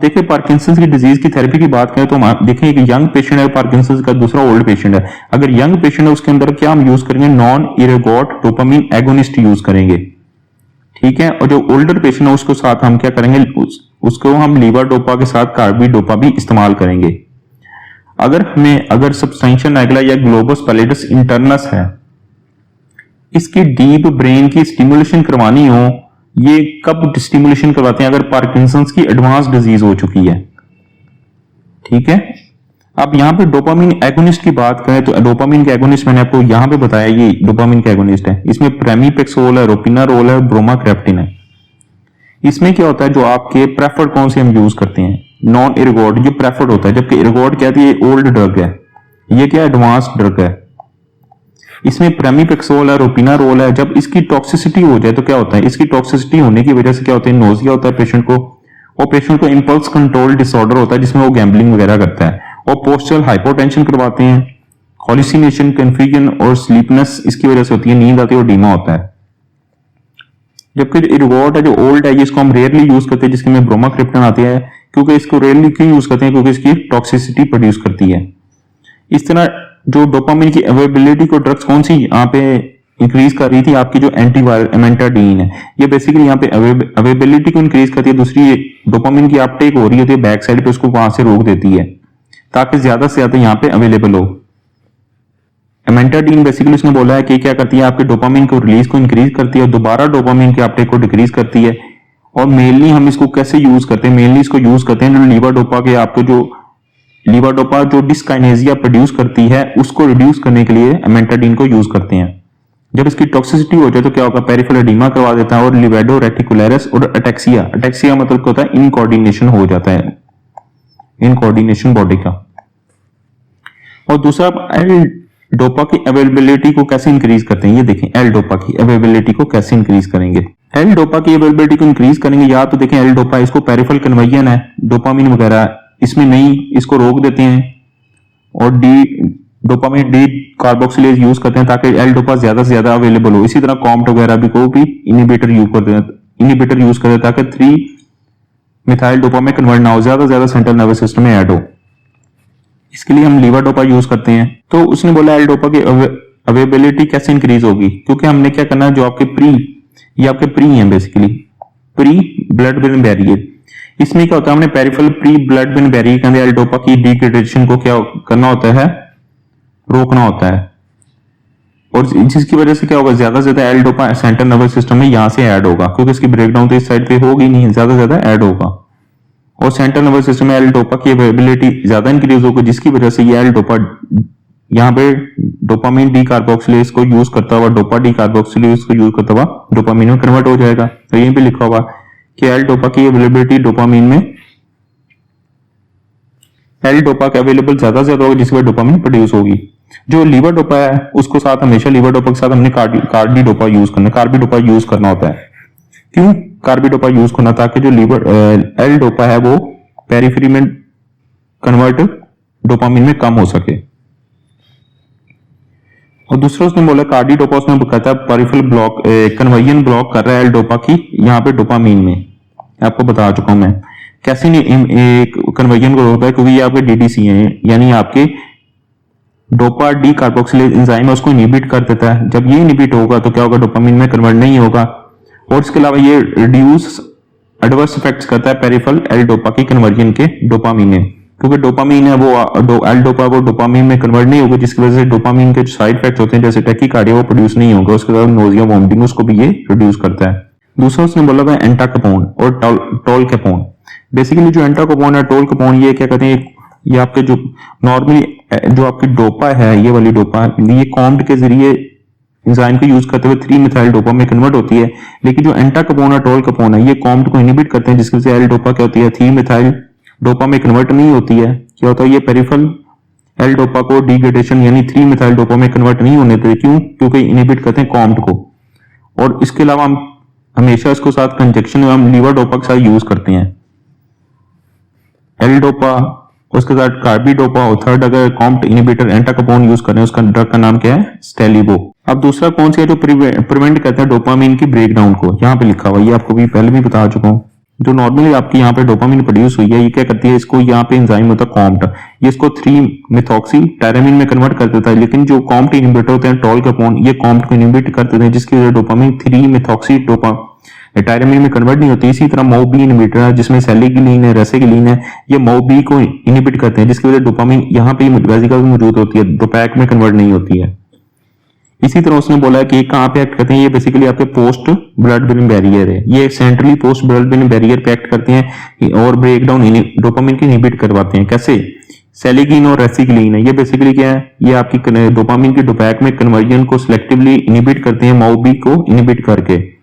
देखिए पार्किंसंस की डिजीज की थेरेपी की बात करें तो हम देखें एक यंग पेशेंट है पार्किंसंस का, दूसरा ओल्ड पेशेंट है। अगर यंग पेशेंट है उसके अंदर क्या हम यूज करेंगे, नॉन इरेगोट डोपामिन एगोनिस्ट यूज करेंगे, ठीक है। और जो ओल्डर पेशेंट है उसके साथ हम क्या करेंगे, उसको हम लीवाडोपा के साथ कार्बिडोपा भी इस्तेमाल करेंगे। अगर सब्सटेंशिया निग्रा या ग्लोबस पैलिडस इंटरनस है, इसकी डीप ब्रेन की स्टिमुलेशन करवानी हो, ये कब स्टिमुलेशन करवाते हैं, अगर पार्किंसंस की एडवांस डिजीज हो चुकी है, ठीक है। अब यहां पे डोपामिन एगोनिस्ट की बात करें तो डोपामिन के एगोनिस्ट मैंने आपको यहां पे बताया, ये डोपामिन के एगोनिस्ट है। इसमें प्रेमीपेक्सोल है, रोपिनारोल है, ब्रोमाक्रेप्टिन है। इसमें क्या होता है, जो आपके प्रेफर्ड कौन से हम यूज करते हैं, नॉन इरेगोट जो प्रेफर्ड होता है, जबकि इरेगोट क्या है, ये ओल्ड ड्रग है, ये क्या एडवांस ड्रग है। इसमें प्रेमीपेक्सोल है, रोपिनारोल है। जब इसकी टॉक्सिसिटी हो जाए तो क्या होता है, इसकी टॉक्सिसिटी होने की वजह से क्या होता है, नोजिया होता है पेशेंट को, और पेशेंट को इंपल्स कंट्रोल डिसऑर्डर होता है जिसमें वो गैम्बलिंग वगैरह करता है, और पोस्चरल हाइपोटेंशन करवाते हैं, हॉल्यूसिनेशन, कंफ्यूजन और स्लीपनेस इसकी वजह से होती है, नींद आती है और डीमा होता है। जबकि जो इरेगोट है, जो ओल्ड है, इसको हम रेयरली यूज करते हैं, जिसके में ब्रोमाक्रिप्टन आती है, क्योंकि इसको रेयरली क्यों यूज करते हैं, क्योंकि इसकी टॉक्सिसिटी प्रोड्यूस करती है। इस तरह जो डोपामिन की अवेलेबिलिटी को ड्रग्स कौन सी यहाँ पे इंक्रीज कर रही थी, आपकी जो एंटीवायरल एमेंटाडीन है, ये बेसिकली यहाँ पे अवेलेबिलिटी को इंक्रीज करती है। दूसरी डोपामिन की अपटेक हो रही होती है बैक साइड पे, उसको वहां से रोक देती है ताकि ज्यादा से ज्यादा यहाँ पे अवेलेबल हो। एमेंटाडीन बेसिकली उसने बोला है कि क्या करती है, आपके डोपामिन को रिलीज को इंक्रीज करती है और दोबारा डोपामिन के अपटेक को डिक्रीज करती है। और मेनली हम इसको कैसे यूज करते हैं, मेनली इसको यूज करते हैं लीवाडोपा के, आपको जो लीवाडोपा जो डिस्काइनेजिया प्रोड्यूस करती है उसको रिड्यूस करने के लिए एमेंटाडीन को यूज करते हैं। जब इसकी टॉक्सिसिटी हो जाए तो क्या होगा, पेरिफेरल एडिमा करवा देता है, और लिवेडो रेटिकुलरिस और अटैक्सिया, अटैक्सिया मतलब क्या होता है, इनकोऑर्डिनेशन हो जाता है, इनकोऑर्डिनेशन बॉडी का। और दूसरा एल डोपा की अवेलेबिलिटी को कैसे इंक्रीज करते हैं, ये देखें एल डोपा की अवेलेबिलिटी को कैसे इंक्रीज करेंगे। एल डोपा की अवेलेबिलिटी को इंक्रीज करेंगे, या तो देखें एल डोपा इसको पेरिफेरल कन्वर्जन है, डोपामिन वगैरह इसमें नहीं, इसको रोक देते हैं, और डोपामिन डी कार्बोक्सिलेज यूज करते हैं ताकि एल डोपा ज्यादा से ज्यादा अवेलेबल हो। इसी तरह कॉम्ट वगैरह भी को भी इनिबिटर यूज करते हैं ताकि 3 मिथाइल डोपा में कन्वर्ट ना हो, ज्यादा से ज्यादा सेंट्रल नर्वस सिस्टम में ऐड हो। इसके लिए हम लीवाडोपा यूज करते हैं। तो उसने बोला एल डोपा की अवेलेबिलिटी कैसे इंक्रीज होगी, क्योंकि हमने क्या करना है, जो आपके ये आपके प्री है, basically pre blood brain barrier, इसमें क्या होता है, हमने peripheral pre blood brain barrier के अंदर एल डोपा की डिग्रेडेशन को क्या करना होता है, रोकना होता है। और जिसकी वजह से क्या होगा, ज्यादा से ज्यादा L dopa central nervous system में यहां से ऐड होगा, क्योंकि इसकी ब्रेकडाउन तो इस साइड पे होगी नहीं, ज्यादा से ज्यादा ऐड होगा, और सेंट्रल नर्वस सिस्टम में एल डोपा की अवेलेबिलिटी ज्यादा इंक्रीज होगी, जिसकी वजह से ये एल डोपा यहाँ पे डोपामिन डी कार्बोक्सिलेज को यूज करता हुआ, डोपा डी कार्बोक्सिलेज को यूज करता हुआ डोपामिन में कन्वर्ट हो जाएगा। तो यहीं पे लिखा हुआ कि एल डोपा की अवेलेबिलिटी डोपामिन में, एल डोपा का अवेलेबल ज्यादा से ज्यादा होगा, जिसकी वजह डोपामिन प्रोड्यूस होगी। जो लीवाडोपा है उसको साथ हमेशा लीवाडोपा के साथ हमने कार्बिडोपा यूज करना, कार्बिडोपा यूज करना होता है। क्यों कार्बिडोपा यूज करना, ताकि जो एल डोपा है वो पेरिफेरी में कन्वर्ट डोपामिन में कम हो सके। और दूसरा उसने बोला कार्डिडोपा, उसने कहता है पेरिफेरल ब्लॉक कन्वर्जन ब्लॉक कर रहा है एल डोपा की यहाँ पे डोपामिन में। आपको बता चुका हूं मैं कैसे कन्वर्जन को रोकता है, क्योंकि ये आपके डीडीसी है, यानी आपके डोपा डी कार्बोक्सिलेज एंजाइम है, उसको इनहिबिट कर देता है। जब ये इनहिबिट होगा तो क्या होगा, डोपामिन में कन्वर्ट नहीं होगा। और इसके अलावा ये रिड्यूस एडवर्स इफेक्ट्स करता है पेरिफेरल एल डोपा की कन्वर्जन के डोपामिन में, क्योंकि डोपामिन है वो एल डोपा वो डोपामिन में कन्वर्ट नहीं होगा, जिसकी वजह से डोपामिन के जो साइड इफेक्ट्स होते हैं जैसे टैकीकार्डिया वो प्रोड्यूस नहीं होगा। उसके बाद नोजिया वॉमिटिंग उसको भी ये रिड्यूस करता है। दूसरा उसने बोला था एंटाकोपोन और टोलकेपोन। बेसिकली जो एंटाकोपोन है, टोलकेपोन, ये क्या कहते हैं, ये आपके जो नॉर्मली जो आपकी डोपा है, ये वाली डोपा ये कॉम्ट के जरिए एंजाइम को यूज करते हुए 3 मिथाइल डोपा में कन्वर्ट होती है। लेकिन जो एंटाकोपोन और टोलकेपोन है ये कॉम्ट को इनहिबिट करते हैं, जिसकी वजह से एल डोपा क्या होती है, 3 मिथाइल डोपा में कन्वर्ट नहीं होती है। क्या होता है, ये पेरिफेरल एल डोपा को डिग्रेडेशन यानी 3 मिथाइल डोपा में कन्वर्ट नहीं होने देते। क्यों, क्योंकि इनहिबिट करते हैं कॉम्ट को। और इसके अलावा हम हमेशा इसको साथ कंजक्शन में हम लीवाडोपा के साथ यूज करते हैं, एल डोपा उसके साथ कार्बिडोपा, और थर्ड अगर कॉम्ट इनहिबिटर एंटाकोपोन यूज करें उसका ड्रग का नाम क्या है, स्टेलिबो। अब दूसरा कौन सा है जो प्रिवेंट करता है डोपामिन की ब्रेकडाउन को, यहाँ पे लिखा हुआ, ये आपको भी पहले भी बता चुका हूँ। जो नॉर्मली आपकी यहाँ पे डोपामिन प्रोड्यूस हुई है, ये क्या करती है, इसको यहाँ पे एंजाइम होता है कॉम्ट, ये इसको 3 मेथॉक्सी में कन्वर्ट कर देता है। लेकिन जो कॉम्ट इनहिबिटर होते हैं टॉलकैपोन, ये कॉम्ट को इनहिबिट कर देते हैं, जिसकी वजह से डोपामिन 3 मेथॉक्सी टायरामिन में कन्वर्ट नहीं होती। इसी तरह MAO-B इनहिबिटर है, जिसमें सेलिगिलीन है, रेसेगिलीन है, ये MAO-B को इनहिबिट करते हैं, जिसकी वजह से डोपामिन यहाँ पे वेसिकल में मौजूद होती है, डोपैक में कन्वर्ट नहीं होती है। इसी तरह उसने बोला कि कहाँ पे एक्ट करते हैं, ये बेसिकली आपके पोस्ट ब्लड ब्रेन बैरियर है, ये centrally post blood brain barrier पे एक्ट करते हैं और ब्रेक डाउन डोपामिन की इनहिबिट करवाते हैं। कैसे? सेलिगिन और रेसिगिलीन है, ये बेसिकली क्या है, ये आपकी डोपामिन की डोपैक में कन्वर्जन को सिलेक्टिवली इनहिबिट करते हैं, MAO-B को इनहिबिट करके।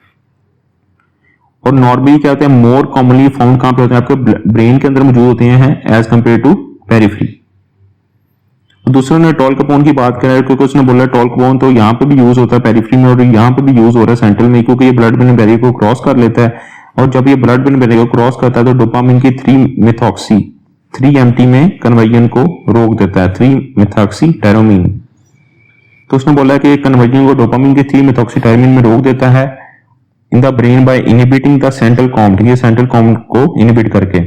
और नॉर्मली क्या होते हैं, मोर कॉमनली फाउंड कहां पे होते हैं, आपके ब्रेन के अंदर मौजूद होते हैं एज कंपेयर टू पेरिफेरी। दूसरा ने टॉलकैपोन की बात करें, क्योंकि उसने बोला टॉलकैपोन तो यहाँ पे भी यूज होता है पेरिफेरी में और यहाँ पे भी यूज हो रहा है सेंट्रल में, क्योंकि ये ब्लड ब्रेन बैरियर को क्रॉस कर लेता है। और जब ये ब्लड ब्रेन बैरियर को क्रॉस करता है तो डोपामिन की 3-मेथॉक्सी-3-MT में कन्वर्जन को रोक देता है, 3-मेथॉक्सी-टायरोमिन। तो उसने बोला कि कन्वर्जन को डोपामिन के 3-मेथॉक्सी-टायरोमिन में रोक देता है in the brain by inhibiting the central Comte, ये सेंट्रल कॉम्ट को इनहिबिट करके।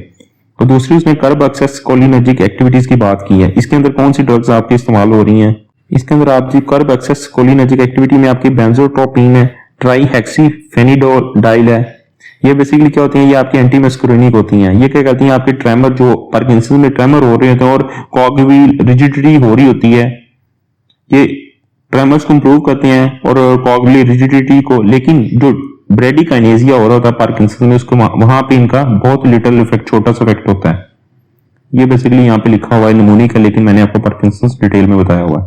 और दूसरी उसने कर्ब एक्सेस कोलिनर्जिक एक्टिविटीज की बात की है। इसके अंदर कौन सी ड्रग्स आपकी इस्तेमाल हो रही हैं? इसके अंदर आपकी कर्ब एक्सेस कोलिनर्जिक एक्टिविटी में आपकी बेंजोट्रोपिन है, ट्राईहेक्सीफेनिडोडाइल है। ये बेसिकली क्या होती है, ये आपकी एंटी मस्कुरिनिक होती हैं। ये क्या करती हैं, आपके ट्रेमर जो पार्किंसन में ट्रेमर हो रहे होते हैं और कॉग्विल रिजिडिटी हो रही होती है, ये ट्रेमर्स को इंप्रूव करते हैं और कॉग्विल रिजिडिटी को। लेकिन जो ब्रेडिकाइनेजिया हो रहा होता है पार्किंसन में, उसको वहां पे इनका बहुत लिटिल इफेक्ट, छोटा सा इफेक्ट होता है। ये बेसिकली यहाँ पे लिखा हुआ है, नमूनिक है, लेकिन मैंने आपको पार्किंसन डिटेल में बताया हुआ है।